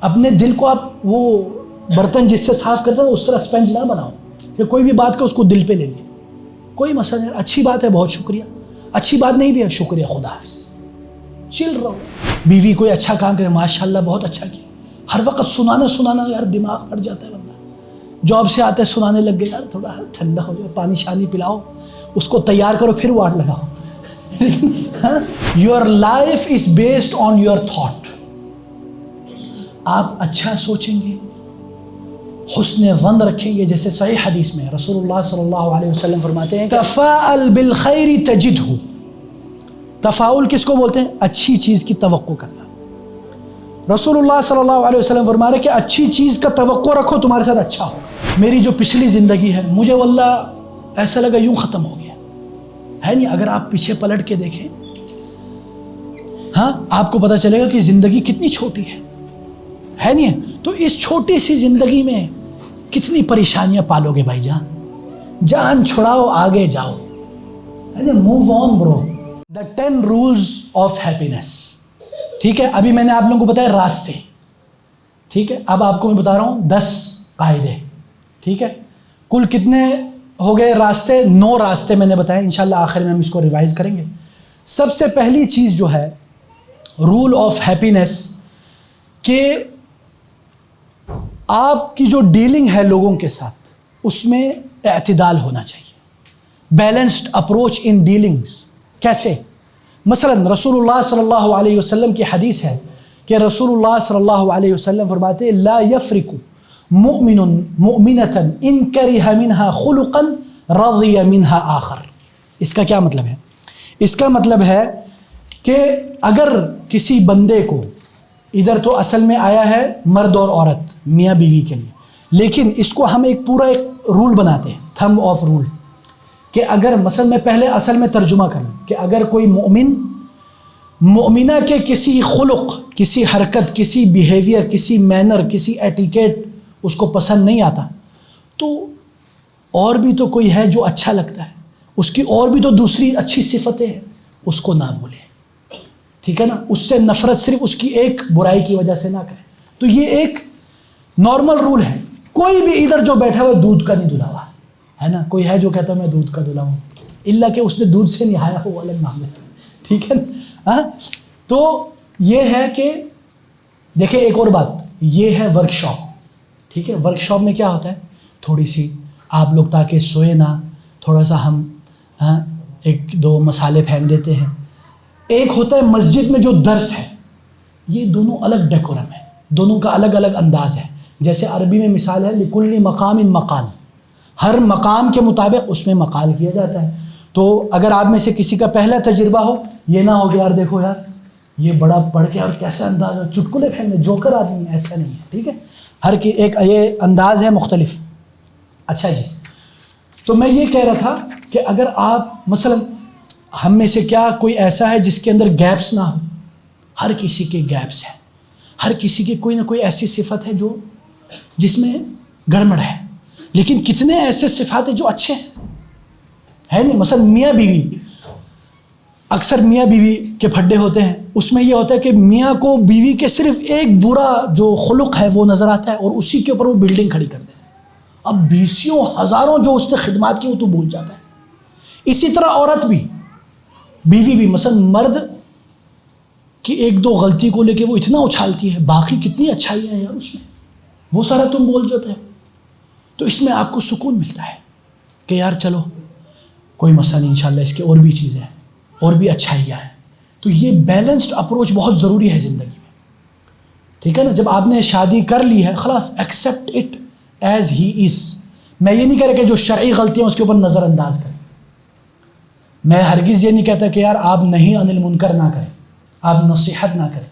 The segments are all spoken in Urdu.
اپنے دل کو آپ وہ برتن جس سے صاف کرتے ہیں اس طرح اسپنج نہ بناؤ کہ کوئی بھی بات کا اس کو دل پہ لے لیں. کوئی مسئلہ نہیں, اچھی بات ہے بہت شکریہ, اچھی بات نہیں بھی ہے شکریہ, خدا حافظ, چل رہو. بیوی کوئی اچھا کام کرے ماشاءاللہ بہت اچھا کیا, ہر وقت سنانا یار دماغ پھٹ جاتا ہے بندہ. جاب سے آتے سنانے لگ گئے, یار تھوڑا ٹھنڈا ہو جائے, پانی شانی پلاؤ, اس کو تیار کرو پھر واٹ لگاؤ. Your life is based on your thought. آپ اچھا سوچیں گے, حسن ظن رکھیں گے. جیسے صحیح حدیث میں رسول اللہ صلی اللہ علیہ وسلم فرماتے ہیں تفاءل بالخیر تجدہ. تفاؤل کس کو بولتے ہیں؟ اچھی چیز کی توقع کرنا. رسول اللہ صلی اللہ علیہ وسلم فرما رہے کہ اچھی چیز کا توقع رکھو تمہارے ساتھ اچھا ہو. میری جو پچھلی زندگی ہے مجھے واللہ ایسا لگا یوں ختم ہو گیا ہے نہیں. اگر آپ پیچھے پلٹ کے دیکھیں, ہاں آپ کو پتہ چلے گا کہ زندگی کتنی چھوٹی ہے نہیں ہے. تو اس چھوٹی سی زندگی میں کتنی پریشانیاں پالو گے بھائی جان. جان چھڑاؤ, آگے جاؤ, موو آن برو. دا 10 رولز آف ہیپینس. ٹھیک ہے, ابھی میں نے آپ لوگوں کو بتایا راستے, ٹھیک ہے. اب آپ کو میں بتا رہا ہوں 10 قاعدے, ٹھیک ہے. کل کتنے ہو گئے راستے؟ 9 راستے میں نے بتایا. انشاءاللہ آخر میں ہم اس کو ریوائز کریں گے. سب سے پہلی چیز جو ہے رول آف ہیپینس, کہ آپ کی جو ڈیلنگ ہے لوگوں کے ساتھ اس میں اعتدال ہونا چاہیے. Balanced approach in dealings. کیسے؟ مثلا رسول اللہ صلی اللہ علیہ وسلم کی حدیث ہے کہ رسول اللہ صلی اللہ علیہ وسلم فرماتے ہیں لا یفرق مؤمن مؤمنۃ ان کرہ منہا خلقا رضی منہا آخر. اس کا کیا مطلب ہے؟ اس کا مطلب ہے کہ اگر کسی بندے کو, ادھر تو اصل میں آیا ہے مرد اور عورت میاں بیوی کے لیے, لیکن اس کو ہم ایک پورا ایک رول بناتے ہیں, تھم آف رول, کہ اگر مثلا میں پہلے اصل میں ترجمہ کروں کہ اگر کوئی مومن مومنہ کے کسی خلق, کسی حرکت, کسی بیہیویئر, کسی مینر, کسی ایٹیکیٹ اس کو پسند نہیں آتا, تو اور بھی تو کوئی ہے جو اچھا لگتا ہے, اس کی اور بھی تو دوسری اچھی صفتیں ہیں, اس کو نہ بھولے, ٹھیک ہے نا. اس سے نفرت صرف اس کی ایک برائی کی وجہ سے نہ کرے. تو یہ ایک نارمل رول ہے. کوئی بھی ادھر جو بیٹھا ہوا دودھ کا نہیں دھلا ہوا ہے نا, کوئی ہے جو کہتا ہے میں دودھ کا دھلا ہوں, اللہ کہ اس نے دودھ سے نہایا ہو الگ معاملہ, ٹھیک ہے نا. تو یہ ہے کہ دیکھیں ایک اور بات, یہ ہے ورک شاپ, ٹھیک ہے. ورک شاپ میں کیا ہوتا ہے, تھوڑی سی آپ لوگ تاکہ سوئے نہ, تھوڑا سا ہم ایک دو مسالے پھینک دیتے ہیں. ایک ہوتا ہے مسجد میں جو درس ہے, یہ دونوں الگ ڈیکورم ہے, دونوں کا الگ الگ انداز ہے. جیسے عربی میں مثال ہے لکل مقام مقال, ہر مقام کے مطابق اس میں مقال کیا جاتا ہے. تو اگر آپ میں سے کسی کا پہلا تجربہ ہو, یہ نہ ہو کہ یار دیکھو یار یہ بڑا پڑھ کے اور کیسا انداز ہے, چٹکلے پھینکنے, جوکر آدمی, ایسا نہیں ہے, ٹھیک ہے. ہر کی ایک یہ انداز ہے مختلف. اچھا جی, تو میں یہ کہہ رہا تھا کہ اگر آپ مثلا ہم میں سے کیا کوئی ایسا ہے جس کے اندر گیپس نہ ہو؟ ہر کسی کے گیپس ہیں, ہر کسی کی کوئی نہ کوئی ایسی صفت ہے جو جس میں گڑبڑ ہے. لیکن کتنے ایسے صفات ہیں جو اچھے ہیں, ہے نہیں. مثلا میاں بیوی, اکثر میاں بیوی کے پھڈے ہوتے ہیں, اس میں یہ ہوتا ہے کہ میاں کو بیوی کے صرف ایک برا جو خلق ہے وہ نظر آتا ہے اور اسی کے اوپر وہ بلڈنگ کھڑی کر دیتا ہے. اب بیسیوں ہزاروں جو اس نے خدمات کی وہ تو بھول جاتا ہے. اسی طرح عورت بھی, بیوی بھی, مثلا مرد کی ایک دو غلطی کو لے کے وہ اتنا اچھالتی ہے, باقی کتنی اچھائیاں ہیں یار اس میں, وہ سارا تم بول جاتے ہیں. تو اس میں آپ کو سکون ملتا ہے کہ یار چلو کوئی مسئلہ نہیں, انشاءاللہ اس کے اور بھی چیزیں ہیں, اور بھی اچھائیاں ہیں. تو یہ بیلنسڈ اپروچ بہت ضروری ہے زندگی میں, ٹھیک ہے نا. جب آپ نے شادی کر لی ہے خلاص ایکسیپٹ اٹ ایز ہی از. میں یہ نہیں کہہ رہا کہ جو شرعی غلطیاں اس کے اوپر نظر انداز کریں. میں ہرگز یہ نہیں کہتا کہ یار آپ نہیں انل منکر نہ کریں, آپ نصیحت نہ کریں,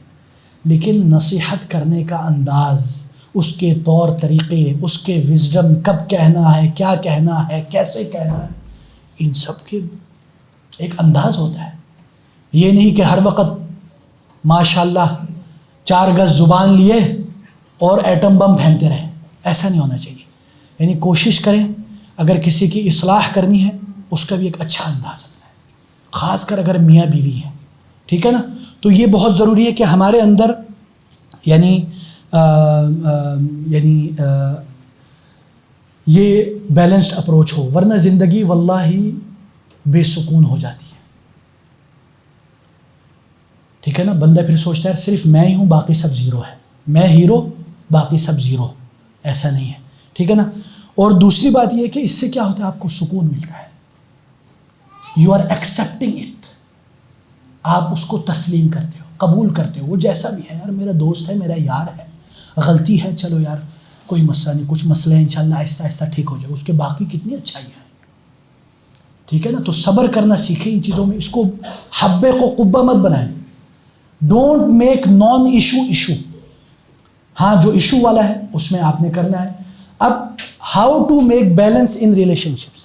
لیکن نصیحت کرنے کا انداز, اس کے طور طریقے, اس کے وزڈم, کب کہنا ہے, کیا کہنا ہے, کیسے کہنا ہے, ان سب کے ایک انداز ہوتا ہے. یہ نہیں کہ ہر وقت ماشاءاللہ 4 گز زبان لیے اور ایٹم بم پھینکتے رہیں, ایسا نہیں ہونا چاہیے. یعنی کوشش کریں اگر کسی کی اصلاح کرنی ہے اس کا بھی ایک اچھا انداز ہوتا ہے, خاص کر اگر میاں بیوی ہیں, ٹھیک ہے نا. تو یہ بہت ضروری ہے کہ ہمارے اندر یعنی یعنی یہ بیلنسڈ اپروچ ہو، ورنہ زندگی واللہ بے سکون ہو جاتی ہے. ٹھیک ہے نا؟ بندہ پھر سوچتا ہے صرف میں ہی ہوں باقی سب زیرو ہے، میں ہیرو باقی سب زیرو. ایسا نہیں ہے. ٹھیک ہے نا؟ اور دوسری بات یہ ہے کہ اس سے کیا ہوتا ہے، آپ کو سکون ملتا ہے. یو آر ایکسیپٹنگ اٹ، آپ اس کو تسلیم کرتے ہو، قبول کرتے ہو. وہ جیسا بھی ہے، یار میرا دوست ہے، میرا یار ہے، غلطی ہے، چلو یار کوئی مسئلہ نہیں، کچھ مسئلے انشاءاللہ آہستہ آہستہ ٹھیک ہو جائے. اس کے باقی کتنی اچھائیاں ہیں. ٹھیک ہے نا؟ تو صبر کرنا سیکھیں ان چیزوں میں. اس کو حبے کو قبہ مت بنائیں. Don't make naan issue issue. ہاں جو ایشو والا ہے اس میں آپ نے کرنا ہے. اب how to make balance in relationships,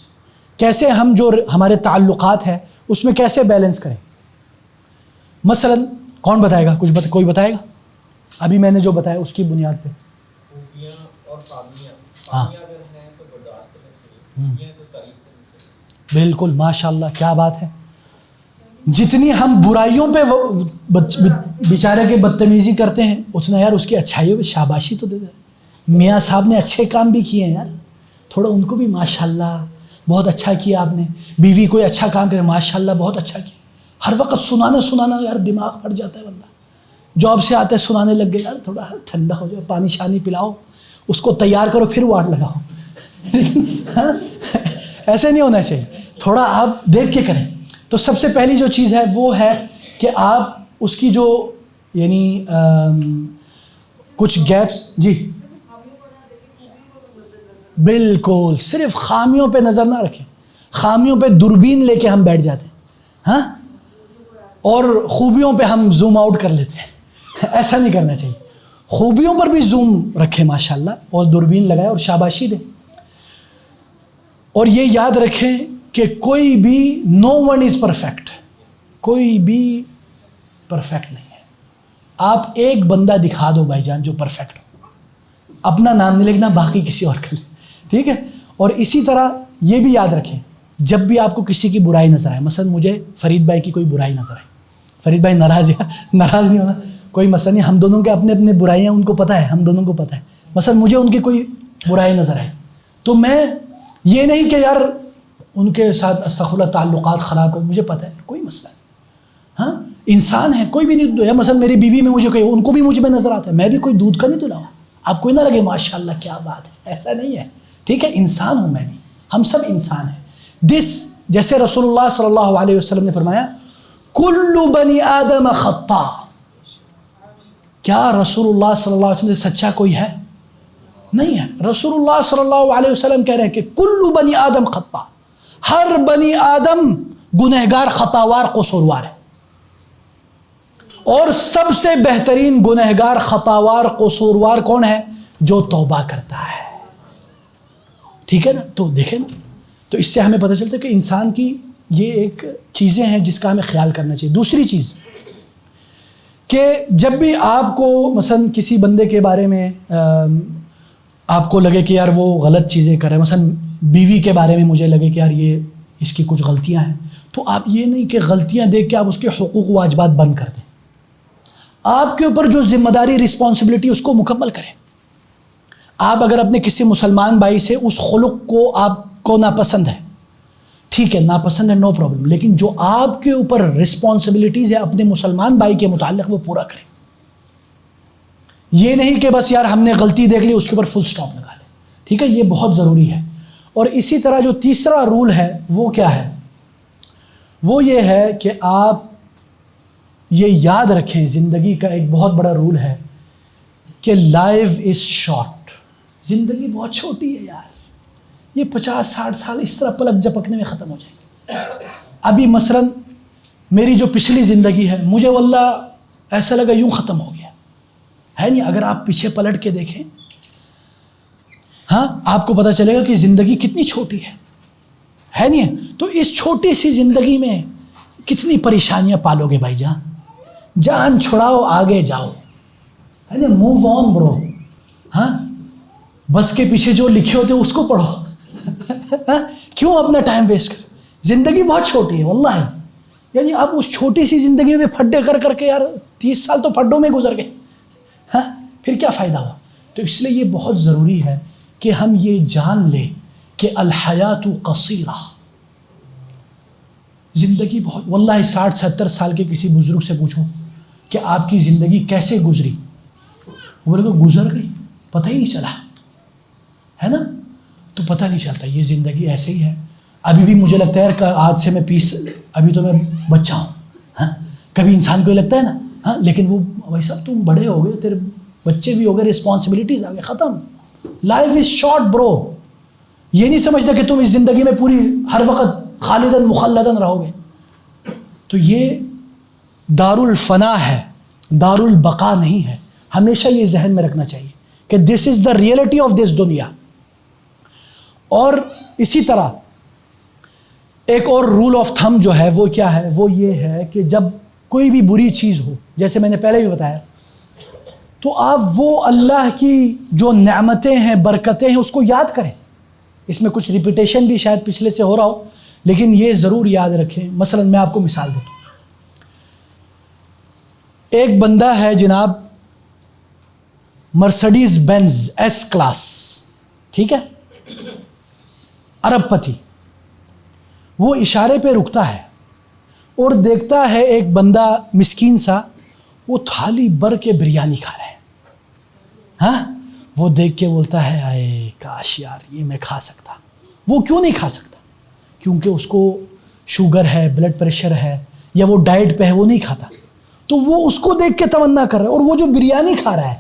کیسے ہم جو ہمارے تعلقات ہیں اس میں کیسے بیلنس کریں. مثلا کون بتائے گا؟ کوئی بتائے گا؟ ابھی میں نے جو بتایا اس کی بنیاد پہ. خوبیاں اور خامیاں. ہاں خامیاں اگر ہیں تو برداشت کرنا چاہیے، خوبیاں تو تعریف کرنی چاہیے. بالکل، ماشاءاللہ کیا بات ہے. جتنی ہم برائیوں پہ بیچارے کے بدتمیزی کرتے ہیں، اتنا یار اس کی اچھائیوں پہ شاباشی تو دے دیں. میاں صاحب نے اچھے کام بھی کیے ہیں یار، تھوڑا ان کو بھی ماشاءاللہ بہت اچھا کیا آپ نے. بیوی کوئی اچھا کام کرے، ماشاءاللہ بہت اچھا کیا. ہر وقت سنانا یار دماغ پھٹ جاتا ہے. بندہ جاب سے آتے سنانے لگ گئے، یار تھوڑا ٹھنڈا ہو جائے، پانی شانی پلاؤ، اس کو تیار کرو پھر واٹ لگاؤ. ایسے نہیں ہونا چاہیے. تھوڑا آپ دیکھ کے کریں. تو سب سے پہلی جو چیز ہے وہ ہے کہ آپ اس کی جو یعنی کچھ گیپس. جی بالکل، صرف خامیوں پہ نظر نہ رکھیں. خامیوں پہ دوربین لے کے ہم بیٹھ جاتے ہیں، ہاں، اور خوبیوں پہ ہم زوم آؤٹ کر لیتے ہیں. ایسا نہیں کرنا چاہیے. خوبیوں پر بھی زوم رکھیں ماشاءاللہ، اور دوربین لگائیں اور شاباشی دیں. اور یہ یاد رکھیں کہ کوئی بھی نو ون از پرفیکٹ، کوئی بھی پرفیکٹ نہیں ہے. آپ ایک بندہ دکھا دو بھائی جان جو پرفیکٹ ہو، اپنا نام نہیں لکھنا، باقی کسی اور کا. ٹھیک ہے؟ اور اسی طرح یہ بھی یاد رکھیں، جب بھی آپ کو کسی کی برائی نظر آئے، مثلا مجھے فرید بھائی کی کوئی برائی نظر آئے، فرید بھائی ناراض نہیں ہونا، کوئی مسئلہ نہیں، ہم دونوں کے اپنے اپنے برائیاں ان کو پتہ ہے، ہم دونوں کو پتہ ہے. مثلا مجھے ان کی کوئی برائی نظر آئے تو میں یہ نہیں کہ یار ان کے ساتھ استغفر اللہ تعلقات خراب کر، مجھے پتہ ہے کوئی مسئلہ نہیں. ہاں انسان ہے، کوئی بھی نہیں. یا مثلا میری بیوی میں مجھے کہیں، ان کو بھی مجھ میں نظر آتا ہے، میں بھی کوئی دودھ کا نہیں دلاؤں. آپ کوئی نہ لگے ماشاءاللہ کیا بات ہے، ایسا نہیں ہے. ٹھیک ہے؟ انسان ہوں میں بھی، ہم سب انسان ہیں. جیسے رسول اللہ صلی اللہ علیہ وسلم نے فرمایا کل بنی آدم خطا. کیا رسول اللہ صلی اللہ علیہ وسلم سے سچا کوئی ہے؟ نہیں ہے. رسول اللہ صلی اللہ علیہ وسلم کہہ رہے ہیں کہ کل بنی آدم خطا، ہر بنی آدم گنہگار، خطاوار، قصوروار ہے. اور سب سے بہترین گنہگار، خطاوار، قصوروار کون ہے؟ جو توبہ کرتا ہے. ٹھیک ہے نا؟ تو دیکھیں نا، تو اس سے ہمیں پتہ چلتا ہے کہ انسان کی یہ ایک چیزیں ہیں جس کا ہمیں خیال کرنا چاہیے. دوسری چیز کہ جب بھی آپ کو مثلا کسی بندے کے بارے میں آپ کو لگے کہ یار وہ غلط چیزیں کر رہے ہیں، مثلا بیوی کے بارے میں مجھے لگے کہ یار یہ اس کی کچھ غلطیاں ہیں، تو آپ یہ نہیں کہ غلطیاں دیکھ کے آپ اس کے حقوق و واجبات بند کر دیں. آپ کے اوپر جو ذمہ داری، رسپانسبلٹی، اس کو مکمل کریں. آپ اگر اپنے کسی مسلمان بھائی سے اس خلق کو آپ کو ناپسند ہے، ٹھیک ہے، ناپسند ہے، نو پرابلم، لیکن جو آپ کے اوپر رسپانسبلٹیز ہے اپنے مسلمان بھائی کے متعلق وہ پورا کریں. یہ نہیں کہ بس یار ہم نے غلطی دیکھ لی اس کے اوپر فل سٹاپ لگا لیں. ٹھیک ہے؟ یہ بہت ضروری ہے. اور اسی طرح جو تیسرا رول ہے وہ کیا ہے؟ وہ یہ ہے کہ آپ یہ یاد رکھیں، زندگی کا ایک بہت بڑا رول ہے کہ لائف از شارٹ. زندگی بہت چھوٹی ہے یار، یہ 50-60 سال اس طرح پلک جھپکنے میں ختم ہو جائیں گے. ابھی مثلا میری جو پچھلی زندگی ہے، مجھے واللہ ایسا لگا یوں ختم ہو گیا ہے نہیں. اگر آپ پیچھے پلٹ کے دیکھیں، ہاں آپ کو پتہ چلے گا کہ زندگی کتنی چھوٹی ہے نہیں. تو اس چھوٹی سی زندگی میں کتنی پریشانیاں پالو گے بھائی جان. جان چھڑاؤ، آگے جاؤ، ہے نا، موو آن برو. ہاں بس کے پیچھے جو لکھے ہوتے اس کو پڑھو. کیوں اپنا ٹائم ویسٹ کر؟ زندگی بہت چھوٹی ہے واللہ. یعنی اب اس چھوٹی سی زندگی میں پھڈے کر کے یار 30 سال تو پھڈوں میں گزر گئے. ہاں پھر کیا فائدہ ہوا؟ تو اس لیے یہ بہت ضروری ہے کہ ہم یہ جان لیں کہ الحیات قصیرہ، زندگی بہت، واللہ 60-70 سال کے کسی بزرگ سے پوچھو کہ آپ کی زندگی کیسے گزری، وہ بولے کہ گزر گئی، پتہ ہی نہیں چلا، ہے نا؟ تو پتہ نہیں چلتا، یہ زندگی ایسے ہی ہے. ابھی بھی مجھے لگتا ہے کہ آج سے میں ابھی تو میں بچہ ہوں، ہاں کبھی انسان کو یہ لگتا ہے نا، ہاں لیکن وہ بھائی صاحب تم بڑے ہو گئے، تیرے بچے بھی ہو گئے، رسپانسبلٹیز آ گئے، ختم. لائف از شارٹ برو. یہ نہیں سمجھتا کہ تم اس زندگی میں پوری ہر وقت خالداً مخلداً رہو گے. تو یہ دار الفنا ہے، دار البقا نہیں ہے. ہمیشہ یہ ذہن میں رکھنا چاہیے کہ دس از دا ریئلٹی آف دس دنیا. اور اسی طرح ایک اور رول آف تھم جو ہے وہ کیا ہے، وہ یہ ہے کہ جب کوئی بھی بری چیز ہو، جیسے میں نے پہلے بھی بتایا، تو آپ وہ اللہ کی جو نعمتیں ہیں، برکتیں ہیں، اس کو یاد کریں. اس میں کچھ ریپیٹیشن بھی شاید پچھلے سے ہو رہا ہو، لیکن یہ ضرور یاد رکھیں. مثلا میں آپ کو مثال دیتا ہوں. ایک بندہ ہے جناب، مرسڈیز بینز ایس کلاس، ٹھیک ہے، ارب پتی. وہ اشارے پہ رکتا ہے اور دیکھتا ہے ایک بندہ مسکین سا، وہ تھالی بھر کے بریانی کھا رہا ہے. ہاں وہ دیکھ کے بولتا ہے آئے کاش یار یہ میں کھا سکتا. وہ کیوں نہیں کھا سکتا؟ کیونکہ اس کو شوگر ہے، بلڈ پریشر ہے، یا وہ ڈائٹ پہ ہے، وہ نہیں کھاتا. تو وہ اس کو دیکھ کے تمنا کر رہا ہے، اور وہ جو بریانی کھا رہا ہے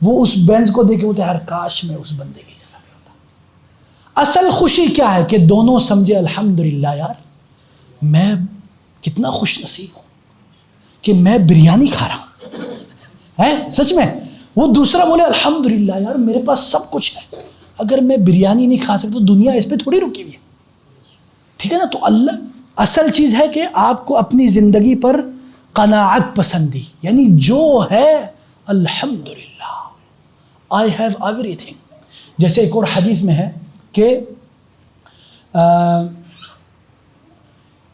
وہ اس بینز کو دیکھ کے بولتا ہے یار کاش میں اس بندے کی جگہ پہ ہوتا. اصل خوشی کیا ہے کہ دونوں سمجھے الحمدللہ یار میں کتنا خوش نصیب ہوں کہ میں بریانی کھا رہا ہوں، ہے سچ میں. وہ دوسرا بولے الحمدللہ یار میرے پاس سب کچھ ہے، اگر میں بریانی نہیں کھا سکتا تو دنیا اس پہ تھوڑی رکی ہوئی ہے. ٹھیک ہے نا؟ تو اللہ اصل چیز ہے کہ آپ کو اپنی زندگی پر قناعت پسندی، یعنی جو ہے الحمدللہ آئی ہیو ایوری تھنگ. جیسے ایک اور حدیث میں ہے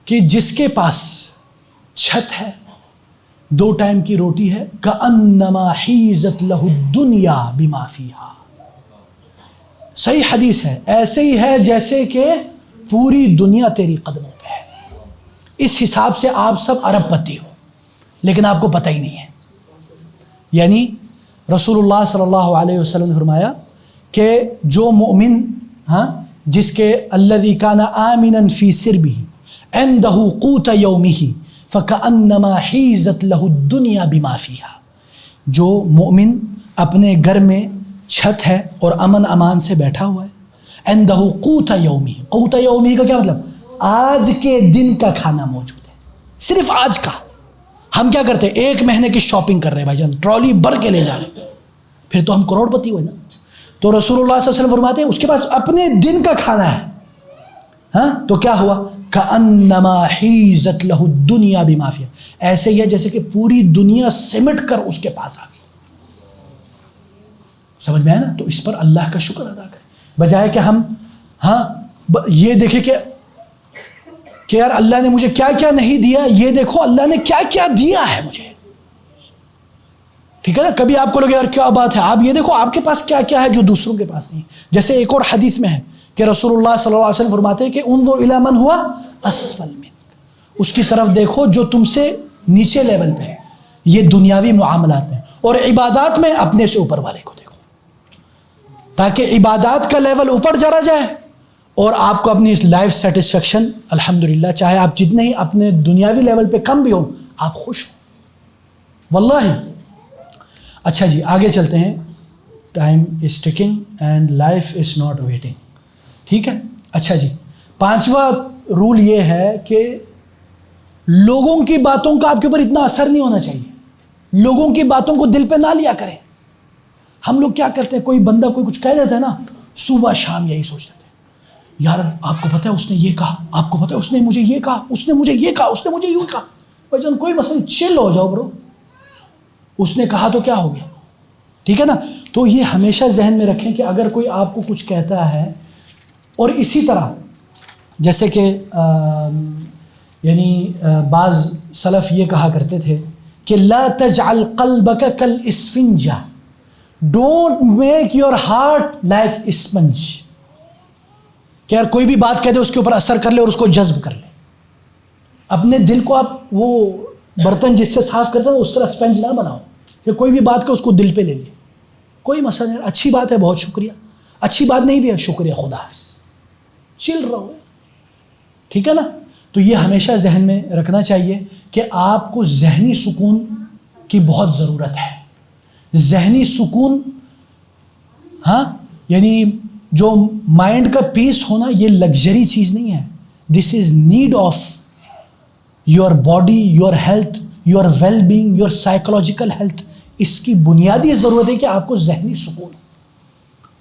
کہ جس کے پاس چھت ہے، 2 ٹائم کی روٹی ہے، کأنما حیزت لہ الدنیا بما فیہا. صحیح حدیث ہے، ایسے ہی ہے جیسے کہ پوری دنیا تیری قدموں پہ ہے. اس حساب سے آپ سب ارب پتی ہو، لیکن آپ کو پتہ ہی نہیں ہے. یعنی رسول اللہ صلی اللہ علیہ وسلم نے فرمایا کہ جو مومن، ہاں جس کے الذی کان آمنا فی سربہ عندہ قوت یومہ فکأنما حیزت لہ الدنیا بما فیہا. جو مومن اپنے گھر میں چھت ہے اور امن امان سے بیٹھا ہوا ہے، عندہ قوت یومہ، قوت یومہ کا کیا مطلب؟ آج کے دن کا کھانا موجود ہے، صرف آج کا. ہم کیا کرتے ہیں؟ 1 مہینے کی شاپنگ کر رہے ہیں بھائی جان، ٹرالی بھر کے لے جا رہے ہیں، پھر تو ہم کروڑ پتی ہوئے نا. تو رسول اللہ صلی اللہ علیہ وسلم فرماتے ہیں اس کے پاس اپنے دن کا کھانا ہے، ہاں تو کیا ہوا؟ کأنما حیزت لہ الدنیا بما فیہا. ایسے ہی ہے جیسے کہ پوری دنیا سمٹ کر اس کے پاس آ گئی. سمجھ میں آیا نا؟ تو اس پر اللہ کا شکر ادا کریں، بجائے کہ ہم یہ دیکھیں کہ یار اللہ نے مجھے کیا کیا نہیں دیا، یہ دیکھو اللہ نے کیا کیا دیا ہے مجھے. ٹھیک ہے نا؟ کبھی آپ کو لگے یار کیا بات ہے، آپ یہ دیکھو آپ کے پاس کیا کیا ہے جو دوسروں کے پاس نہیں. جیسے ایک اور حدیث میں ہے کہ رسول اللہ صلی اللہ علیہ وسلم فرماتے ہیں کہ انظر الی من ہوا اسفل منک، اس کی طرف دیکھو جو تم سے نیچے لیول پہ ہے. یہ دنیاوی معاملات میں، اور عبادات میں اپنے سے اوپر والے کو دیکھو، تاکہ عبادات کا لیول اوپر چڑھا جائے اور آپ کو اپنی اس لائف سیٹسفیکشن الحمدللہ، چاہے آپ جتنے ہی اپنے دنیاوی لیول پہ کم بھی ہوں آپ خوش ہوں واللہ. اچھا جی آگے چلتے ہیں. Time is taking and life is not waiting. ٹھیک ہے. اچھا جی 5واں رول یہ ہے کہ لوگوں کی باتوں کا آپ کے اوپر اتنا اثر نہیں ہونا چاہیے. لوگوں کی باتوں کو دل پہ نہ لیا کریں. ہم لوگ کیا کرتے ہیں، کوئی بندہ کوئی کچھ کہہ دیتا ہے نا، صبح شام یہی سوچتے تھے یار آپ کو پتہ ہے اس نے یہ کہا، آپ کو پتہ ہے اس نے مجھے یہ کہا، اس نے مجھے یہ کہا، اس نے مجھے یوں کہا. بھائی جان کوئی مسئلہ نہیں، چل ہو جاؤ برو، اس نے کہا تو کیا ہو گیا. ٹھیک ہے نا؟ تو یہ ہمیشہ ذہن میں رکھیں کہ اگر کوئی آپ کو کچھ کہتا ہے، اور اسی طرح جیسے کہ یعنی بعض سلف یہ کہا کرتے تھے کہ لا تجعل قلبک کالاسفنجہ، don't make your heart like sponge, کہ یار کوئی بھی بات کہہ دے اس کے اوپر اثر کر لے اور اس کو جذب کر لے. اپنے دل کو آپ وہ برتن جس سے صاف کرتے ہیں اس طرح اسپنج نہ بناؤ کہ کوئی بھی بات کہ اس کو دل پہ لے لے. کوئی مسئلہ نہیں، اچھی بات ہے بہت شکریہ، اچھی بات نہیں بھی ہے شکریہ، خدا حافظ، چل رہو ہے. ٹھیک ہے نا؟ تو یہ ہمیشہ ذہن میں رکھنا چاہیے کہ آپ کو ذہنی سکون کی بہت ضرورت ہے. ذہنی سکون، ہاں، یعنی جو مائنڈ کا پیس ہونا یہ لگژری چیز نہیں ہے. This is need of your body, your health, your wellbeing, your psychological health. اس کی بنیادی ضرورت ہے کہ آپ کو ذہنی سکون ہو،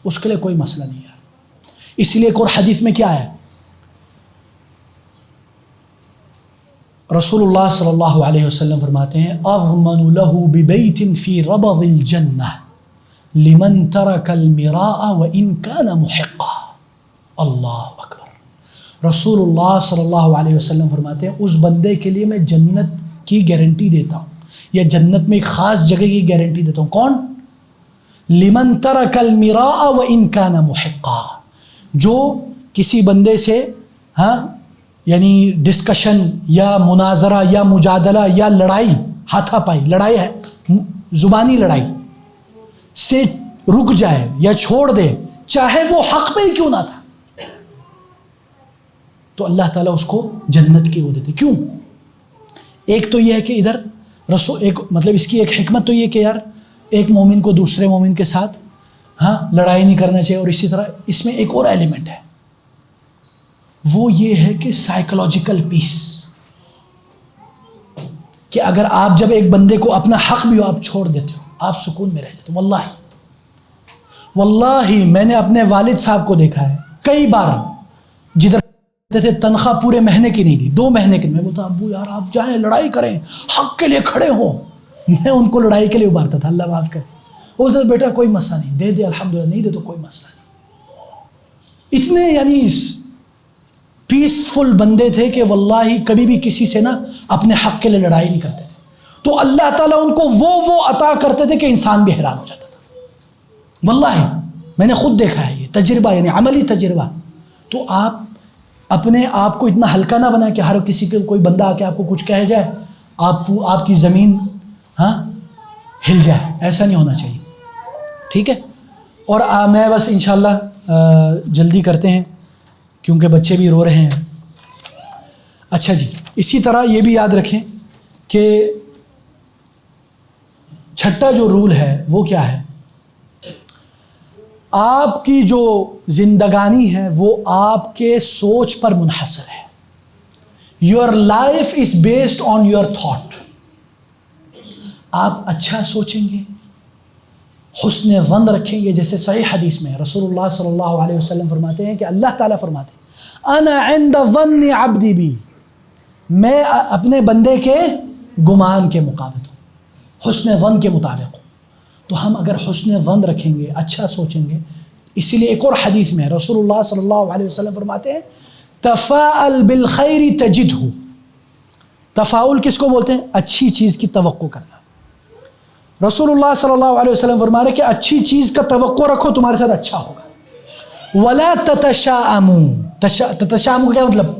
اس کے لیے کوئی مسئلہ نہیں ہے. اس لیے ایک اور حدیث میں کیا ہے، رسول اللہ صلی اللہ علیہ وسلم فرماتے ہیں اضمن له ببیت فی ربض الجنہ لمن ترک المراء وان کان محقا. اللہ اکبر. رسول اللہ صلی اللہ علیہ وسلم فرماتے ہیں اس بندے کے لیے میں جنت کی گارنٹی دیتا ہوں، یا جنت میں ایک خاص جگہ کی گارنٹی دیتا ہوں. کون؟ لمن ترک المراء وان کان محقا. جو کسی بندے سے یعنی ڈسکشن یا مناظرہ یا مجادلہ یا لڑائی، ہاتھا پائی لڑائی ہے، زبانی لڑائی سے رک جائے یا چھوڑ دے، چاہے وہ حق پہ ہی کیوں نہ تھا، تو اللہ تعالیٰ اس کو جنت کی وہ دیتے. کیوں؟ ایک تو یہ ہے کہ ادھر ایک مطلب اس کی ایک حکمت تو یہ کہ یار ایک مومن کو دوسرے مومن کے ساتھ لڑائی نہیں کرنا چاہیے. اور اسی طرح اس میں ایک اور ایلیمنٹ ہے، وہ یہ ہے کہ سائیکولوجیکل پیس، کہ اگر آپ جب ایک بندے کو اپنا حق بھی ہو آپ چھوڑ دیتے ہو، آپ سکون میں رہ جاتے ہو. واللہ میں نے اپنے والد صاحب کو دیکھا ہے کئی بار، جدھر تھے تنخواہ پورے مہینے کی نہیں دی، 2 مہینے کی، میں بولتا ابو یار آپ جائیں لڑائی کریں، حق کے لیے کھڑے ہوں. میں ان کو لڑائی کے لیے ابھارتا تھا، اللہ معاف کرے. بولتا تھا بیٹا کوئی مسئلہ نہیں، دے دے الحمدللہ، نہیں دے تو کوئی مسئلہ نہیں. اتنے یعنی پیسفل بندے تھے کہ واللہ کبھی بھی کسی سے نا اپنے حق کے لیے لڑائی نہیں کرتے تھے. تو اللہ تعالیٰ ان کو وہ عطا کرتے تھے کہ انسان بھی حیران ہو جاتا تھا. واللہ میں نے خود دیکھا ہے یہ تجربہ، یعنی عملی تجربہ. تو آپ اپنے آپ کو اتنا ہلکا نہ بنائیں کہ ہر کسی کے کوئی بندہ آ کے آپ کو کچھ کہہ جائے آپ کی زمین ہل جائے، ایسا نہیں ہونا چاہیے. ٹھیک ہے؟ اور میں بس انشاءاللہ جلدی کرتے ہیں کیونکہ بچے بھی رو رہے ہیں. اچھا جی، اسی طرح یہ بھی یاد رکھیں کہ چھٹا جو رول ہے وہ کیا ہے، آپ کی جو زندگانی ہے وہ آپ کے سوچ پر منحصر ہے. Your life is based on your thought. آپ اچھا سوچیں گے، حسن ظن رکھیں گے. جیسے صحیح حدیث میں رسول اللہ صلی اللہ علیہ وسلم فرماتے ہیں کہ اللہ تعالیٰ فرماتے ہیں انا عند ظن عبدی بی، میں اپنے بندے کے گمان کے مطابق ہوں، حسن ظن کے مطابق ہوں. تو ہم اگر حسن ظن رکھیں گے، اچھا سوچیں گے. اسی لیے ایک اور حدیث میں رسول اللہ صلی اللہ علیہ وسلم فرماتے ہیں تفاءل بالخیر تجدہ. تفاؤل کس کو بولتے ہیں؟ اچھی چیز کی توقع کرنا. رسول اللہ صلی اللہ علیہ وسلم فرما رہے کہ اچھی چیز کا توقع رکھو، تمہارے ساتھ اچھا ہوگا. ولا تتشاءموا. تتشاءموا کا کیا مطلب؟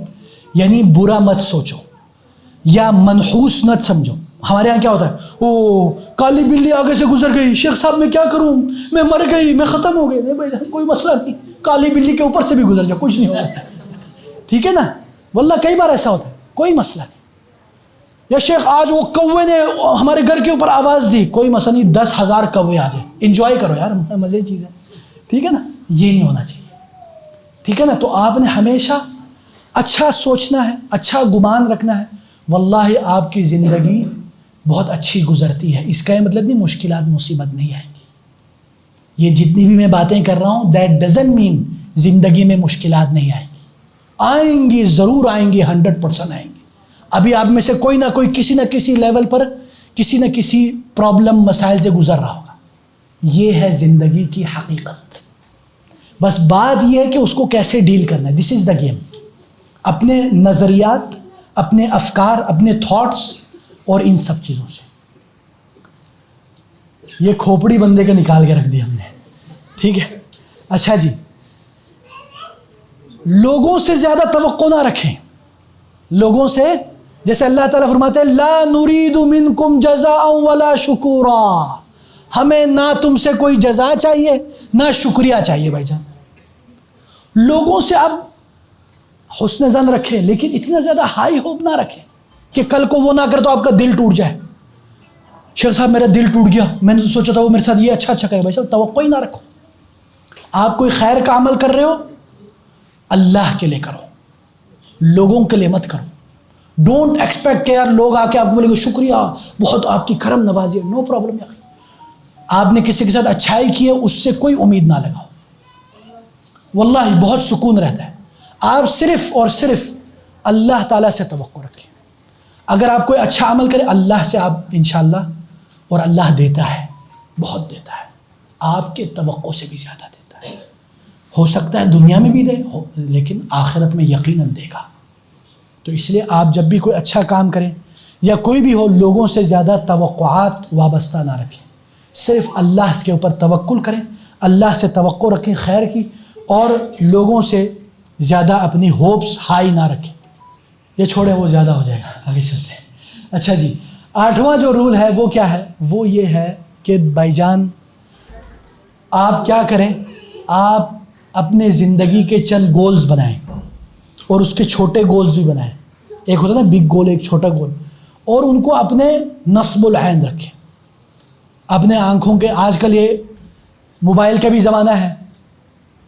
یعنی برا مت سوچو یا منحوس مت سمجھو. ہمارے یہاں کیا ہوتا ہے، او کالی بلی آگے سے گزر گئی، شیخ صاحب میں کیا کروں، میں مر گئی، میں ختم ہو گئی. نہیں بھائی کوئی مسئلہ نہیں، کالی بلی کے اوپر سے بھی گزر جاؤ، کچھ نہیں ہوگا. ٹھیک ہے نا؟ واللہ کئی بار ایسا ہوتا ہے، کوئی مسئلہ نہیں. یا شیخ آج وہ کوے نے ہمارے گھر کے اوپر آواز دی، کوئی مسئلہ نہیں، 10,000 کوے آ جائیں، انجوائے کرو یار، مزے کی چیز ہے. ٹھیک ہے نا؟ یہ نہیں ہونا چاہیے. ٹھیک ہے نا؟ تو آپ نے ہمیشہ اچھا سوچنا ہے، اچھا گمان رکھنا ہے. واللہ آپ کی زندگی بہت اچھی گزرتی ہے. اس کا یہ مطلب نہیں مشکلات مصیبت نہیں آئیں گی. یہ جتنی بھی میں باتیں کر رہا ہوں دیٹ ڈزنٹ مین زندگی میں مشکلات نہیں آئیں گی. آئیں گی، ضرور آئیں گی، 100% آئیں گی. ابھی آپ میں سے کوئی نہ کوئی کسی نہ کسی لیول پر کسی نہ کسی پرابلم مسائل سے گزر رہا ہوگا. یہ ہے زندگی کی حقیقت. بس بات یہ ہے کہ اس کو کیسے ڈیل کرنا ہے. This is the game. اپنے نظریات، اپنے افکار، اپنے تھاٹس اور ان سب چیزوں سے. یہ کھوپڑی بندے کا نکال کے رکھ دیا ہم نے, ٹھیک ہے. اچھا جی, لوگوں سے زیادہ توقع نہ رکھیں. لوگوں سے, جیسے اللہ تعالیٰ فرماتے ہیں لا نرید منکم جزاء ولا شکورا, ہمیں نہ تم سے کوئی جزا چاہیے نہ شکریہ چاہیے. بھائی جان, لوگوں سے آپ حسن ظن رکھیں, لیکن اتنا زیادہ ہائی ہوپ نہ رکھیں کہ کل کو وہ نہ کرے تو آپ کا دل ٹوٹ جائے. شیخ صاحب میرا دل ٹوٹ گیا, میں نے تو سوچا تھا وہ میرے ساتھ یہ اچھا کرے. بھائی صاحب توقع ہی نہ رکھو. آپ کوئی خیر کا عمل کر رہے ہو, اللہ کے لیے کرو, لوگوں کے لیے مت کرو. ڈونٹ ایکسپیکٹ کہ یار لوگ آ کے آپ کو بولیں گے شکریہ, بہت آپ کی کرم نوازی ہے. نو پرابلم یار, آپ نے کسی کے ساتھ اچھائی کی ہے, اس سے کوئی امید نہ لگاؤ. واللہ بہت سکون رہتا ہے. آپ صرف اور صرف اللہ تعالیٰ سے توقع رکھیں. اگر آپ کوئی اچھا عمل کریں اللہ سے آپ انشاءاللہ, اور اللہ دیتا ہے, بہت دیتا ہے, آپ کے توقع سے بھی زیادہ دیتا ہے. ہو سکتا ہے دنیا میں بھی دے لیکن آخرت میں یقیناً دے گا. تو اس لیے آپ جب بھی کوئی اچھا کام کریں یا کوئی بھی ہو, لوگوں سے زیادہ توقعات وابستہ نہ رکھیں. صرف اللہ کے اوپر توکل کریں, اللہ سے توقع رکھیں خیر کی, اور لوگوں سے زیادہ اپنی ہوپس ہائی نہ رکھیں. یہ چھوڑیں, وہ زیادہ ہو جائے گا, آگے چلتے ہیں. اچھا جی, 8واں جو رول ہے وہ کیا ہے؟ وہ یہ ہے کہ بھائی جان آپ کیا کریں, آپ اپنے زندگی کے چند گولز بنائیں, اور اس کے چھوٹے گولز بھی بنائیں. ایک ہوتا ہے نا بگ گول, ایک چھوٹا گول, اور ان کو اپنے نصب العین رکھیں. اپنے آنکھوں کے, آج کل یہ موبائل کا بھی زمانہ ہے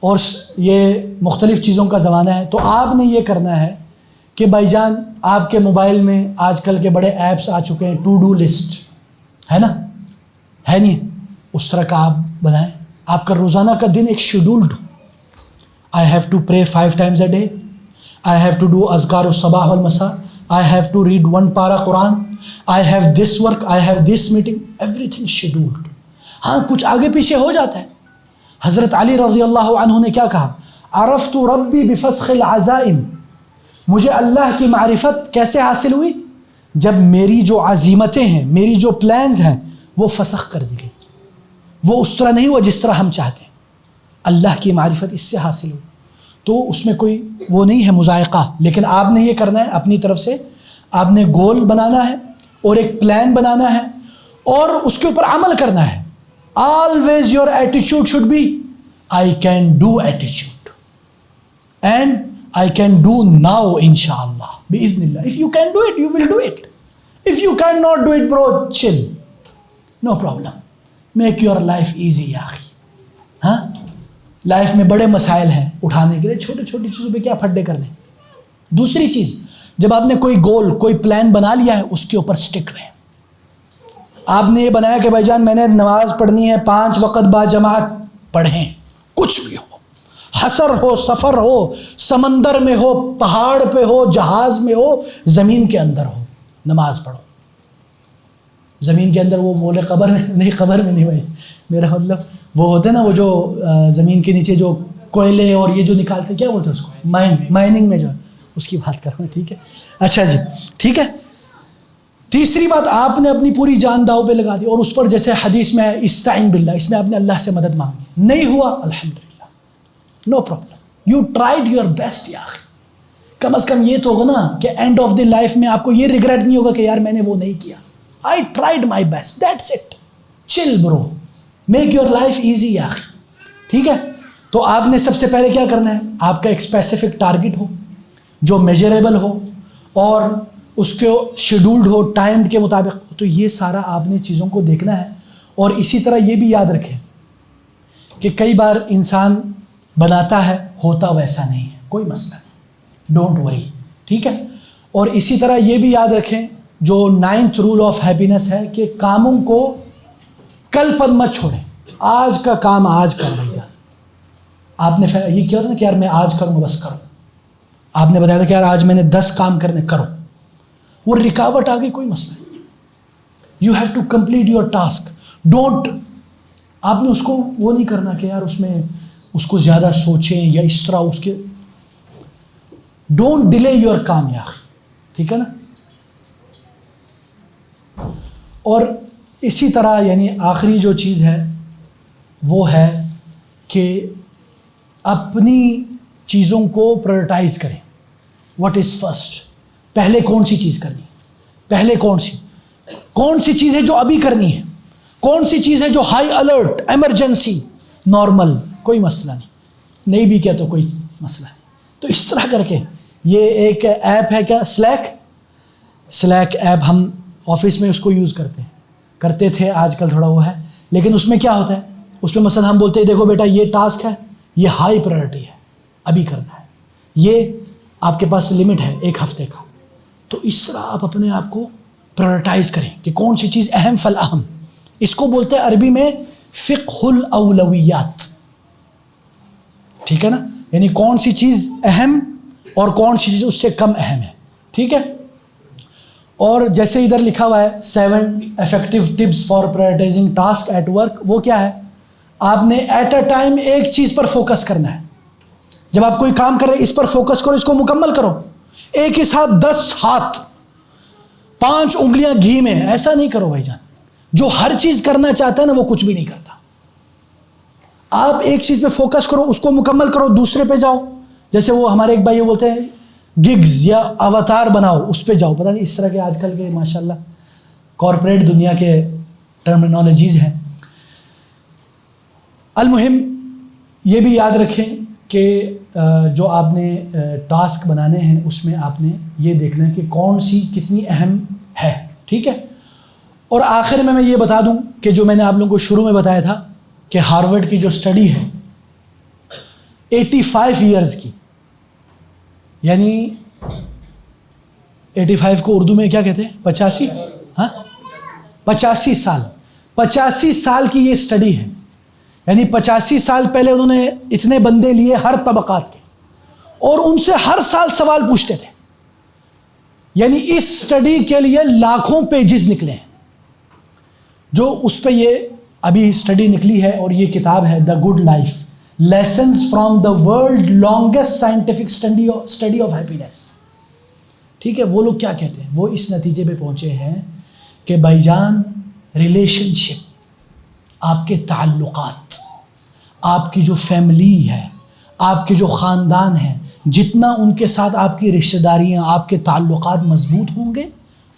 اور یہ مختلف چیزوں کا زمانہ ہے. تو آپ نے یہ کرنا ہے کہ بھائی جان آپ کے موبائل میں آج کل کے بڑے ایپس آ چکے ہیں, ٹو ڈو لسٹ ہے نا, ہے نہیں؟ اس طرح کا آپ بنائیں. آپ کا روزانہ کا دن ایک شیڈولڈ ہو. I have to pray 5 times a day, I have to do azkar الصباح والمساء, I have to read 1 para Quran, I have this work, I have this meeting, everything scheduled. ہاں کچھ آگے پیچھے ہو جاتا ہے. حضرت علی رضی اللہ عنہ نے کیا کہا, عرفت ربی بفسخ العزائم, مجھے اللہ کی معرفت کیسے حاصل ہوئی؟ جب میری جو عزیمتیں ہیں, میری جو پلانز ہیں وہ فسخ کر دی گئی. وہ اس طرح نہیں ہوا جس طرح ہم چاہتے ہیں. اللہ کی معرفت اس سے حاصل ہوئی. تو اس میں کوئی وہ نہیں ہے مذائقہ, لیکن آپ نے یہ کرنا ہے اپنی طرف سے. آپ نے گول بنانا ہے اور ایک پلان بنانا ہے اور اس کے اوپر عمل کرنا ہے. Always your ایٹیچیوڈ should be I can do ایٹیچیوڈ, and I can do now انشاءاللہ باذن اللہ. If you can do it you will do it, if you can not do it برو چل, no problem. Make your life easy یا اخی. ہاں لائف میں بڑے مسائل ہیں اٹھانے کے لیے, چھوٹی چھوٹی چیزوں پہ کیا پھڈے کرنے. دوسری چیز, جب آپ نے کوئی گول, کوئی پلان بنا لیا ہے اس کے اوپر سٹک رہیں. آپ نے یہ بنایا کہ بھائی جان میں نے نماز پڑھنی ہے 5 وقت با جماعت, پڑھیں. کچھ بھی ہو, حسر ہو, سفر ہو, سمندر میں ہو, پہاڑ پہ ہو, جہاز میں ہو, زمین کے اندر ہو, نماز پڑھو. زمین کے اندر وہ بولے قبر میں نہیں, قبر میں نہیں بھائی, میرا مطلب وہ ہوتے ہیں نا وہ جو زمین کے نیچے جو کوئلے اور یہ جو نکالتے ہیں, کیا بولتے ہیں اس کو, مائننگ میں جو اس کی بات کر رہا ہوں. ٹھیک ہے, اچھا جی ٹھیک ہے. تیسری بات, آپ نے اپنی پوری جان داؤ پہ لگا دی, اور اس پر جیسے حدیث میں ہے استعین باللہ, اس میں آپ نے اللہ سے مدد مانگی. نہیں ہوا الحمدللہ, no problem, you tried your best. یا کم از کم یہ تو ہوگا نا کہ اینڈ آف دی لائف میں آپ کو یہ ریگریٹ نہیں ہوگا کہ یار میں نے وہ نہیں کیا. I tried my best, that's it. Chill bro, make your life easy یا اخی. ٹھیک ہے, تو آپ نے سب سے پہلے کیا کرنا ہے, آپ کا ایک اسپیسیفک ٹارگٹ ہو جو میجریبل ہو اور اس کو شیڈولڈ ہو, ٹائم کے مطابق. تو یہ سارا آپ نے چیزوں کو دیکھنا ہے. اور اسی طرح یہ بھی یاد رکھیں کہ کئی بار انسان بناتا ہے ہوتا ویسا نہیں ہے, کوئی مسئلہ نہیں, ڈونٹ وری. ٹھیک ہے, اور اسی طرح یہ بھی یاد رکھیں جو 9th رول آف ہیپینس ہے کہ کاموں کو کل پر مت چھوڑیں. آج کا کام آج کر بھائی جان. آپ نے یہ کیا ہوتا نا کہ یار میں آج کروں بس کروں. آپ نے بتایا تھا کہ یار آج میں نے 10 کام کرنے, کرو. وہ رکاوٹ آ گئی, کوئی مسئلہ نہیں. You have to complete your task. Don't, آپ نے اس کو وہ نہیں کرنا کہ یار اس میں اس کو زیادہ سوچیں یا اس طرح اس کے. ڈونٹ ڈیلے یور کام یا. ٹھیک ہے نا. اور اسی طرح یعنی آخری جو چیز ہے وہ ہے کہ اپنی چیزوں کو پرائرٹائز کریں. What is first? پہلے کون سی چیز کرنی ہے؟ پہلے کون سی چیز ہے جو ابھی کرنی ہے؟ کون سی چیز ہے جو ہائی الرٹ، ایمرجنسی، نارمل کوئی مسئلہ نہیں بھی کیا تو کوئی مسئلہ نہیں. تو اس طرح کر کے یہ ایک ایپ ہے کیا، سلیک ایپ، ہم آفس میں اس کو یوز کرتے تھے، آج کل تھوڑا وہ ہے. لیکن اس میں کیا ہوتا ہے، اس میں مثلا ہم بولتے ہیں دیکھو بیٹا یہ ٹاسک ہے، یہ ہائی پرائرٹی ہے، ابھی کرنا ہے، یہ آپ کے پاس لمٹ ہے 1 ہفتے کا. تو اس طرح آپ اپنے آپ کو پرائرٹائز کریں کہ کون سی چیز اہم فالاہم. اس کو بولتے ہیں عربی میں فقہ الاولویات. ٹھیک ہے نا، یعنی کون سی چیز اہم اور کون سی چیز اس سے کم اہم ہے. ٹھیک ہے. اور جیسے ادھر لکھا ہوا ہے 7 effective tips for prioritizing task at work، وہ کیا ہے، آپ نے ایٹ اے ٹائم ایک چیز پر فوکس کرنا ہے. جب آپ کوئی کام کر رہے اس پر فوکس کرو، اس کو مکمل کرو. ایک ہی ساتھ 10 ہاتھ 5 انگلیاں گھی میں، ایسا نہیں کرو بھائی جان. جو ہر چیز کرنا چاہتا ہے نا وہ کچھ بھی نہیں کرتا. آپ ایک چیز پہ فوکس کرو، اس کو مکمل کرو، دوسرے پہ جاؤ. جیسے وہ ہمارے ایک بھائی بولتے ہیں گگز یا اوتار بناؤ، اس پہ جاؤ. پتہ نہیں اس طرح کے آج کل کے ماشاءاللہ کارپوریٹ دنیا کے ٹرمینالوجیز ہیں. المہم یہ بھی یاد رکھیں کہ جو آپ نے ٹاسک بنانے ہیں اس میں آپ نے یہ دیکھنا ہے کہ کون سی کتنی اہم ہے. ٹھیک ہے. اور آخر میں یہ بتا دوں کہ جو میں نے آپ لوگوں کو شروع میں بتایا تھا کہ ہارورڈ کی جو اسٹڈی ہے 85 ایئرز کی، یعنی 85 کو اردو میں کیا کہتے ہیں، 85، ہاں 85 سال کی یہ اسٹڈی ہے. یعنی 85 سال پہلے انہوں نے اتنے بندے لیے ہر طبقات کے، اور ان سے ہر سال سوال پوچھتے تھے. یعنی اس اسٹڈی کے لیے لاکھوں پیجز نکلے ہیں. جو اس پہ یہ ابھی اسٹڈی نکلی ہے اور یہ کتاب ہے the good life, lessons from the world longest scientific study of happiness. ٹھیک ہے. وہ لوگ کیا کہتے ہیں، وہ اس نتیجے پہ پہنچے ہیں کہ بھائی جان ریلیشن شپ، آپ کے تعلقات، آپ کی جو فیملی ہے، آپ کے جو خاندان ہیں، جتنا ان کے ساتھ آپ کی رشتہ داریاں، آپ کے تعلقات مضبوط ہوں گے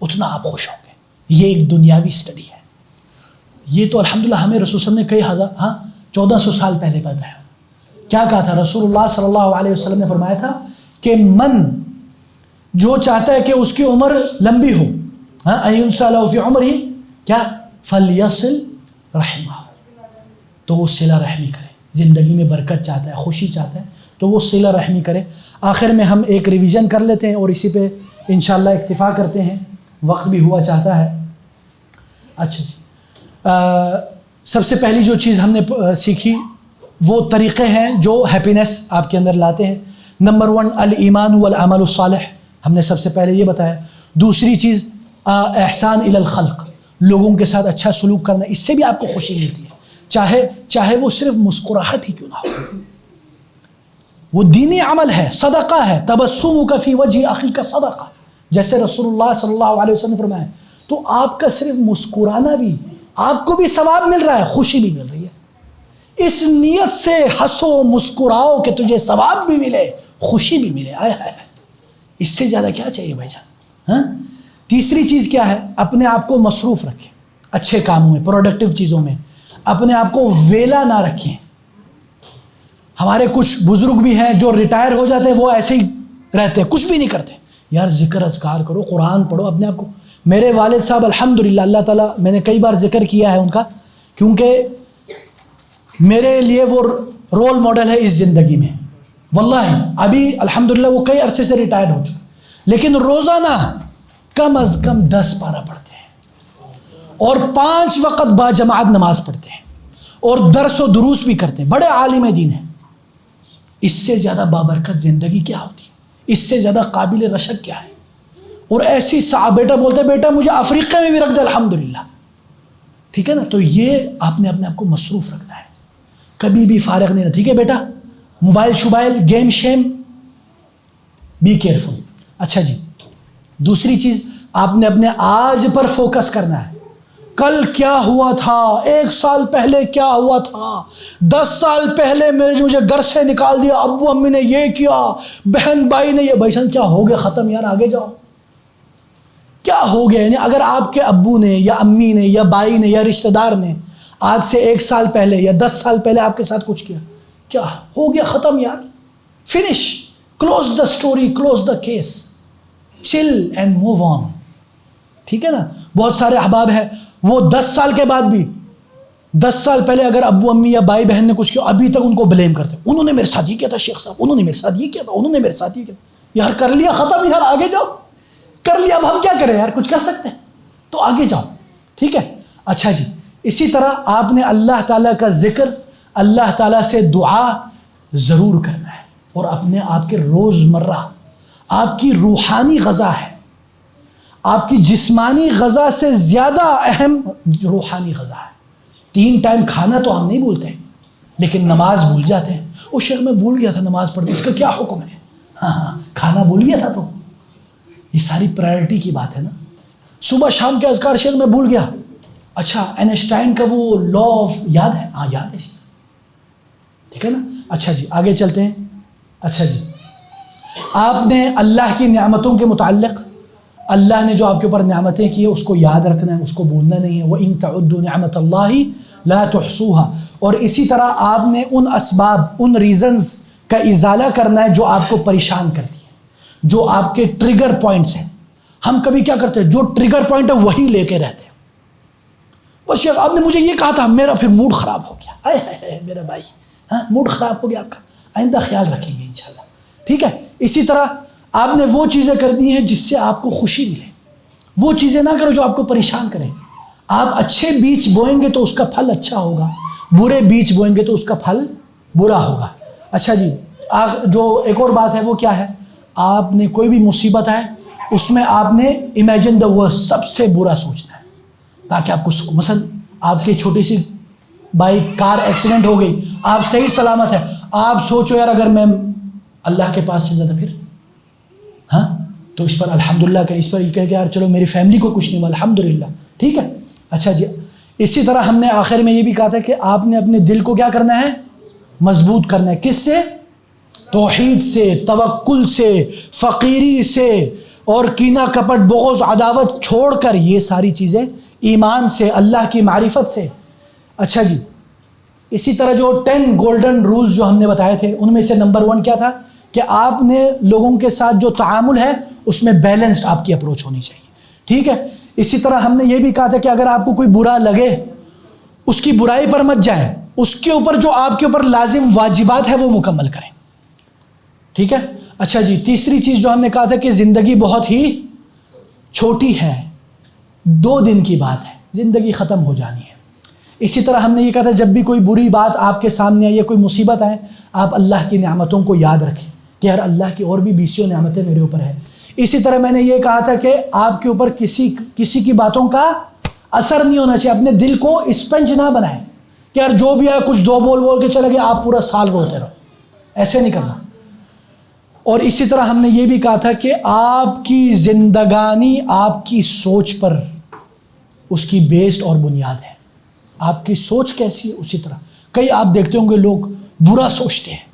اتنا آپ خوش ہوں گے. یہ ایک دنیاوی اسٹڈی ہے. یہ تو الحمدللہ ہمیں رسول صلی اللہ علیہ وسلم نے 1400 سال پہلے بتایا. کیا کہا تھا رسول اللہ صلی اللہ علیہ وسلم نے؟ فرمایا تھا کہ من جو چاہتا ہے کہ اس کی عمر لمبی ہو، ایُنسَ لَهُ فِی عُمْرِهِ کیا فَلْيَصِلْ رَحِمَهُ، تو وہ صلہ رحمی کرے. زندگی میں برکت چاہتا ہے، خوشی چاہتا ہے تو وہ صلہ رحمی کرے. آخر میں ہم ایک ریویژن کر لیتے ہیں اور اسی پہ انشاءاللہ اکتفا کرتے ہیں، وقت بھی ہوا چاہتا ہے. اچھا جی، سب سے پہلی جو چیز ہم نے سیکھی وہ طریقے ہیں جو ہیپینس آپ کے اندر لاتے ہیں. نمبر 1 الایمان والعمل الصالح، ہم نے سب سے پہلے یہ بتایا. دوسری چیز احسان الی الخلق، لوگوں کے ساتھ اچھا سلوک کرنا، اس سے بھی آپ کو خوشی ملتی ہے، چاہے وہ صرف مسکراہٹ ہی کیوں نہ ہو. وہ دینی عمل ہے، صدقہ ہے. تبسمک فی وجہ اخیک صدقہ، جیسے رسول اللہ صلی اللہ علیہ وسلم نے فرمایا. تو آپ کا صرف مسکرانا بھی آپ کو بھی ثواب مل رہا ہے، خوشی بھی مل رہی ہے. اس نیت سے ہنسو مسکراؤ کہ تجھے ثواب بھی ملے، خوشی بھی ملے. آئے ہائے، اس سے زیادہ کیا چاہیے بھائی جان؟ ہاں. تیسری چیز کیا ہے؟ اپنے آپ کو مصروف رکھیں اچھے کاموں میں، پروڈکٹیو چیزوں میں. اپنے آپ کو ویلا نہ رکھیں. ہمارے کچھ بزرگ بھی ہیں جو ریٹائر ہو جاتے ہیں، وہ ایسے ہی رہتے ہیں، کچھ بھی نہیں کرتے. یار ذکر اذکار کرو، قرآن پڑھو، اپنے آپ کو. میرے والد صاحب الحمدللہ، اللہ تعالیٰ، میں نے کئی بار ذکر کیا ہے ان کا، کیونکہ میرے لیے وہ رول ماڈل ہے اس زندگی میں. واللہ ابھی الحمدللہ وہ کئی عرصے سے ریٹائر ہو چکے، لیکن روزانہ کم از کم 10 پارہ پڑھتے ہیں اور 5 وقت با جماعت نماز پڑھتے ہیں اور درس و دروس بھی کرتے ہیں. بڑے عالم دین ہیں. اس سے زیادہ بابرکت زندگی کیا ہوتی ہے؟ اس سے زیادہ قابل رشک کیا ہے؟ اور ایسی بیٹا بولتے ہیں بیٹا مجھے افریقہ میں بھی رکھ دے الحمدللہ. ٹھیک ہے نا. تو یہ آپ نے اپنے آپ کو مصروف رکھنا ہے، کبھی بھی فارغ نہیں رہنا. ٹھیک ہے بیٹا، mobile game shame be careful. اچھا جی، دوسری چیز آپ نے اپنے آج پر فوکس کرنا ہے. کل کیا ہوا تھا، 1 سال پہلے کیا ہوا تھا، 10 سال پہلے مجھے گھر سے نکال دیا، ابو امی نے یہ کیا، بہن بھائی نے یہ. بھائی جان کیا ہو گیا، ختم یار، آگے جاؤ. کیا ہو گیا؟ یعنی اگر آپ کے ابو نے یا امی نے یا بھائی نے یا رشتہ دار نے آج سے 1 سال پہلے یا 10 سال پہلے آپ کے ساتھ کچھ کیا، کیا ہو گیا، ختم یار، finish, close the story, close the case, چل اینڈ موو آن. ٹھیک ہے نا. بہت سارے احباب ہیں وہ 10 سال کے بعد بھی 10 سال پہلے اگر ابو امی یا بھائی بہن نے کچھ کیا ابھی تک ان کو بلیم کرتے، انہوں نے میرے ساتھ یہ کیا تھا شیخ صاحب، انہوں نے میرے ساتھ یہ کیا تھا، انہوں نے میرے ساتھ یہ کیا تھا. یار کر لیا، ختم یار، آگے جاؤ. کر لیا، اب ہم کیا کریں یار، کچھ کر سکتے ہیں تو آگے جاؤ. ٹھیک ہے. اچھا جی، اسی طرح آپ نے اللہ تعالیٰ کا ذکر، اللہ تعالیٰ سے دعا ضرور کرنا ہے. اور اپنے آپ کے روزمرہ آپ کی روحانی غذا ہے، آپ کی جسمانی غذا سے زیادہ اہم روحانی غذا ہے. 3 ٹائم کھانا تو ہم نہیں بھولتے لیکن نماز بھول جاتے ہیں. وہ شیخ میں بھول گیا تھا نماز پڑھنے، اس کا کیا حکم ہے؟ ہاں کھانا بھول گیا تھا تو یہ ساری پرائرٹی کی بات ہے نا. صبح شام کے اذکار شیخ میں بھول گیا. اچھا اینسٹائن کا وہ لا آف یاد ہے؟ ہاں یاد ہے. ٹھیک ہے نا. اچھا جی آگے چلتے ہیں. اچھا جی، آپ نے اللہ کی نعمتوں کے متعلق، اللہ نے جو آپ کے اوپر نعمتیں کی ہیں اس کو یاد رکھنا ہے، اس کو بھولنا نہیں ہے. وَإِن تَعُدُّوا نِعْمَةَ اللَّهِ لَا تُحْصُوهَا. اور اسی طرح آپ نے ان اسباب، ان ریزنز کا ازالہ کرنا ہے جو آپ کو پریشان کرتی ہیں، جو آپ کے ٹریگر پوائنٹس ہیں. ہم کبھی کیا کرتے ہیں، جو ٹریگر پوائنٹ ہے وہی لے کے رہتے ہیں. بس شیخ آپ نے مجھے یہ کہا تھا، میرا پھر موڈ خراب ہو گیا. آئے ہائے میرا بھائی، ہاں موڈ خراب ہو گیا آپ کا، آئندہ خیال رکھیں گے انشاءاللہ. ٹھیک ہے. اسی طرح آپ نے وہ چیزیں کر دی ہیں جس سے آپ کو خوشی ملے، وہ چیزیں نہ کرو جو آپ کو پریشان کریں. آپ اچھے بیج بوئیں گے تو اس کا پھل اچھا ہوگا، برے بیج بوئیں گے تو اس کا پھل برا ہوگا. اچھا جی، جو ایک اور بات ہے وہ کیا ہے، آپ نے کوئی بھی مصیبت آئے اس میں آپ نے امیجن دا ورسٹ، سب سے برا سوچنا ہے تاکہ آپ کو مثلا آپ کی چھوٹی سی بائک کار ایکسیڈنٹ ہو گئی، آپ صحیح سلامت ہے، آپ سوچو یار اگر میں اللہ کے پاس چل جاتا پھر، ہاں تو اس پر الحمدللہ کہ اس پر یہ کہہ کہ یار چلو میری فیملی کو کچھ نہیں ہوا الحمدللہ. ٹھیک ہے. اچھا جی، اسی طرح ہم نے آخر میں یہ بھی کہا تھا کہ آپ نے اپنے دل کو کیا کرنا ہے، مضبوط کرنا ہے. کس سے؟ توحید سے، توکل سے، فقیری سے، اور کینہ کپٹ بغض عداوت چھوڑ کر، یہ ساری چیزیں ایمان سے، اللہ کی معرفت سے. اچھا جی، اسی طرح جو 10 گولڈن رولز جو ہم نے بتائے تھے ان میں سے نمبر 1 کیا تھا کہ آپ نے لوگوں کے ساتھ جو تعامل ہے اس میں بیلنسڈ آپ کی اپروچ ہونی چاہیے. ٹھیک ہے. اسی طرح ہم نے یہ بھی کہا تھا کہ اگر آپ کو کوئی برا لگے اس کی برائی پر مت جائیں، اس کے اوپر جو آپ کے اوپر لازم واجبات ہے وہ مکمل کریں. ٹھیک ہے. اچھا جی، تیسری چیز جو ہم نے کہا تھا کہ زندگی بہت ہی چھوٹی ہے، 2 دن کی بات ہے، زندگی ختم ہو جانی ہے. اسی طرح ہم نے یہ کہا تھا جب بھی کوئی بری بات آپ کے سامنے آئے یا کوئی مصیبت آئے، آپ اللہ کی نعمتوں کو یاد رکھیں کہ یار اللہ کی اور بھی 20 نعمتیں میرے اوپر ہیں. اسی طرح میں نے یہ کہا تھا کہ آپ کے اوپر کسی کی باتوں کا اثر نہیں ہونا چاہیے. اپنے دل کو اسپنج نہ بنائیں کہ یار جو بھی ہے کچھ 2 بول کے چلے گئے، آپ پورا سال روتے رہو، ایسے نہیں کرنا. اور اسی طرح ہم نے یہ بھی کہا تھا کہ آپ کی زندگانی آپ کی سوچ پر اس کی بیسڈ اور بنیاد ہے. آپ کی سوچ کیسی ہے اسی طرح. کئی آپ دیکھتے ہوں گے لوگ برا سوچتے ہیں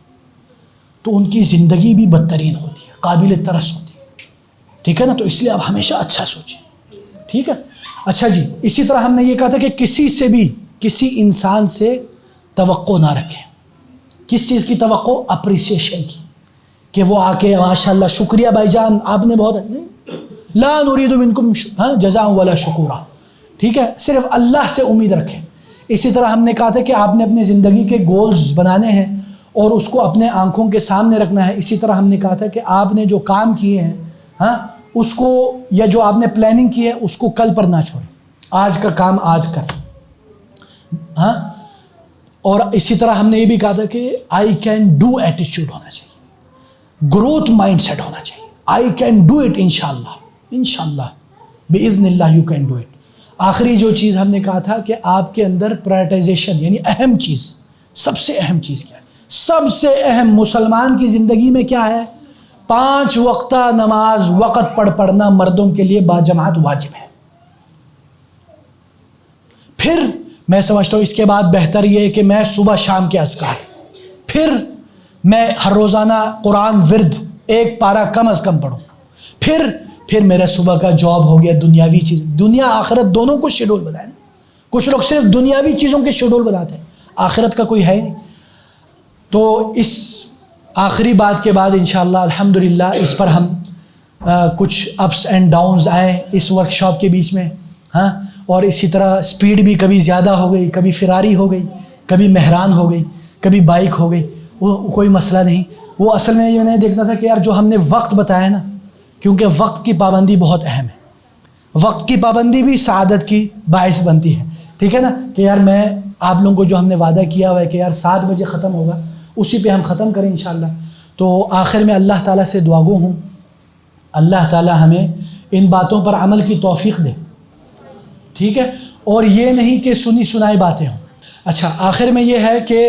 تو ان کی زندگی بھی بدترین ہوتی ہے، قابل ترس ہوتی ہے. ٹھیک ہے نا. تو اس لیے آپ ہمیشہ اچھا سوچیں. ٹھیک ہے. اچھا جی، اسی طرح ہم نے یہ کہا تھا کہ کسی سے بھی، کسی انسان سے توقع نہ رکھیں. کس چیز کی توقع؟ اپریسیشن کی، کہ وہ آ کے ماشاءاللہ شکریہ بھائی جان آپ نے بہت، لا نريد منکم جزاء ولا شکورا. ٹھیک ہے. صرف اللہ سے امید رکھیں. اسی طرح ہم نے کہا تھا کہ آپ نے اپنی زندگی کے گولز بنانے ہیں اور اس کو اپنے آنکھوں کے سامنے رکھنا ہے. اسی طرح ہم نے کہا تھا کہ آپ نے جو کام کیے ہیں اس کو، یا جو آپ نے پلاننگ کی ہے اس کو کل پر نہ چھوڑیں، آج کا کام آج کر. اور اسی طرح ہم نے یہ بھی کہا تھا کہ آئی کین ڈو ایٹیٹیوڈ ہونا چاہیے، گروتھ مائنڈ سیٹ ہونا چاہیے. آئی کین ڈو اٹ انشاءاللہ، انشاءاللہ باذن اللہ یو کین ڈو اٹ. آخری جو چیز ہم نے کہا تھا کہ آپ کے اندر پرائرٹائزیشن، یعنی اہم چیز، سب سے اہم چیز کیا ہے؟ سب سے اہم مسلمان کی زندگی میں کیا ہے؟ 5 وقتہ نماز وقت پڑھنا مردوں کے لیے باجماعت واجب ہے. پھر میں سمجھتا ہوں اس کے بعد بہتر یہ ہے کہ میں صبح شام کے اذکار، پھر میں ہر روزانہ قرآن ورد 1 پارہ کم از کم پڑھوں، پھر میرا صبح کا جاب ہو گیا، دنیاوی چیز، دنیا آخرت دونوں کو شیڈول بنائیں۔ کچھ لوگ صرف دنیاوی چیزوں کے شیڈول بناتے ہیں، آخرت کا کوئی ہے نہیں۔ تو اس آخری بات کے بعد انشاءاللہ الحمدللہ اس پر ہم کچھ اپس اینڈ ڈاؤنز آئے اس ورکشاپ کے بیچ میں، ہاں، اور اسی طرح سپیڈ بھی کبھی زیادہ ہو گئی، کبھی فراری ہو گئی، کبھی مہران ہو گئی، کبھی بائک ہو گئی، وہ کوئی مسئلہ نہیں۔ وہ اصل میں یہ نہیں دیکھنا تھا کہ یار جو ہم نے وقت بتایا نا، کیونکہ وقت کی پابندی بہت اہم ہے، وقت کی پابندی بھی سعادت کی باعث بنتی ہے، ٹھیک ہے نا، کہ یار میں آپ لوگوں کو جو ہم نے وعدہ کیا ہوا ہے کہ یار 7 بجے ختم ہوگا، اسی پہ ہم ختم کریں انشاءاللہ۔ تو آخر میں اللہ تعالیٰ سے دعا گو ہوں، اللہ تعالیٰ ہمیں ان باتوں پر عمل کی توفیق دے، ٹھیک ہے، اور یہ نہیں کہ سنی سنائی باتیں ہوں۔ اچھا، آخر میں یہ ہے کہ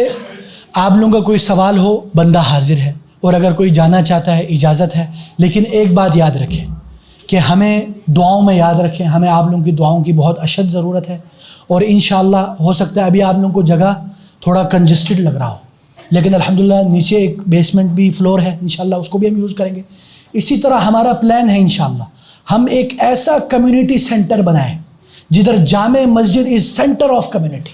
آپ لوگوں کا کوئی سوال ہو، بندہ حاضر ہے، اور اگر کوئی جانا چاہتا ہے اجازت ہے، لیکن ایک بات یاد رکھیں کہ ہمیں دعاؤں میں یاد رکھیں، ہمیں آپ لوگوں کی دعاؤں کی بہت اشد ضرورت ہے، اور انشاءاللہ ہو سکتا ہے ابھی آپ لوگوں کو جگہ تھوڑا کنجسٹڈ لگ رہا ہو، لیکن الحمدللہ نیچے ایک بیسمنٹ بھی فلور ہے، انشاءاللہ اس کو بھی ہم یوز کریں گے۔ اسی طرح ہمارا پلان ہے انشاءاللہ ہم ایک ایسا کمیونٹی سینٹر بنائیں جدھر جامع مسجد از سینٹر آف کمیونٹی،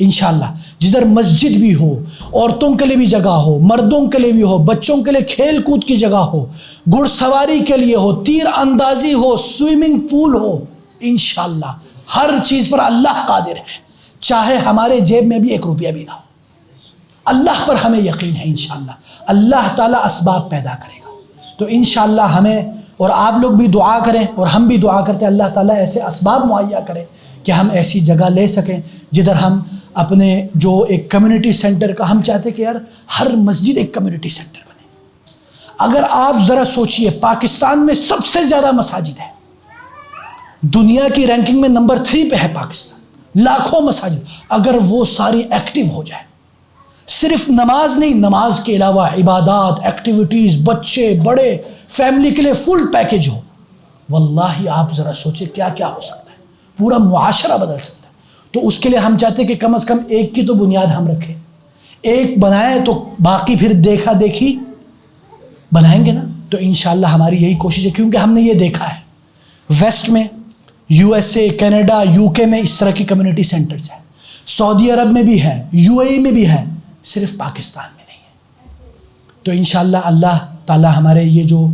انشاءاللہ جدھر مسجد بھی ہو، عورتوں کے لیے بھی جگہ ہو، مردوں کے لیے بھی ہو، بچوں کے لیے کھیل کود کی جگہ ہو، گھڑ سواری کے لیے ہو، تیر اندازی ہو، سوئمنگ پول ہو، انشاءاللہ ہر چیز پر اللہ قادر ہے، چاہے ہمارے جیب میں بھی 1 روپیہ بھی نہ ہو، اللہ پر ہمیں یقین ہے، انشاءاللہ اللہ تعالیٰ اسباب پیدا کرے گا۔ تو انشاءاللہ ہمیں اور آپ لوگ بھی دعا کریں اور ہم بھی دعا کرتے ہیں اللہ تعالیٰ ایسے اسباب مہیا کرے کہ ہم ایسی جگہ لے سکیں جدھر ہم اپنے جو ایک کمیونٹی سینٹر کا، ہم چاہتے ہیں کہ یار ہر مسجد ایک کمیونٹی سینٹر بنے۔ اگر آپ ذرا سوچئے، پاکستان میں سب سے زیادہ مساجد ہے، دنیا کی رینکنگ میں نمبر 3 پہ ہے پاکستان، لاکھوں مساجد، اگر وہ ساری ایکٹیو ہو جائے، صرف نماز نہیں، نماز کے علاوہ عبادات، ایکٹیویٹیز، بچے بڑے، فیملی کے لیے فل پیکج ہو، واللہ آپ ذرا سوچیں کیا کیا ہو سکتا ہے، پورا معاشرہ بدل سکتا ہے۔ تو اس کے لیے ہم چاہتے ہیں کہ کم از کم ایک کی تو بنیاد ہم رکھیں، ایک بنائیں تو باقی پھر دیکھا دیکھی بنائیں گے نا۔ تو انشاءاللہ ہماری یہی کوشش ہے، کیونکہ ہم نے یہ دیکھا ہے ویسٹ میں، USA، کینیڈا، UK میں اس طرح کی کمیونٹی سینٹرز ہیں، سعودی عرب میں بھی ہے، UAE میں بھی ہے، صرف پاکستان میں نہیں ہے۔ تو انشاءاللہ اللہ تعالیٰ ہمارے یہ جو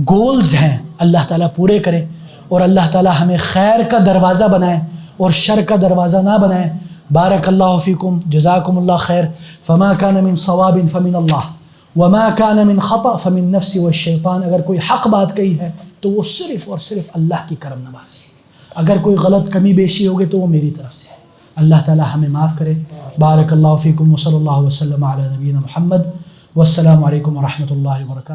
گولز ہیں اللہ تعالیٰ پورے کرے، اور اللہ تعالیٰ ہمیں خیر کا دروازہ بنائے اور شر کا دروازہ نہ بنائے۔ بارک اللہ فیکم، جزاکم اللہ خیر۔ فما کان من صواب فمن اللہ وما کان من خطأ فمن نفسی والشیطان۔ اگر کوئی حق بات کہی ہے تو وہ صرف اور صرف اللہ کی کرم نوازی، اگر کوئی غلط کمی بیشی ہوگی تو وہ میری طرف سے ہے۔ اللہ تعالیٰ ہمیں معاف کرے۔ بارک اللہ فیکم وصلی اللہ وسلم علی نبینا محمد، والسلام علیکم ورحمۃ اللہ وبرکاتہ۔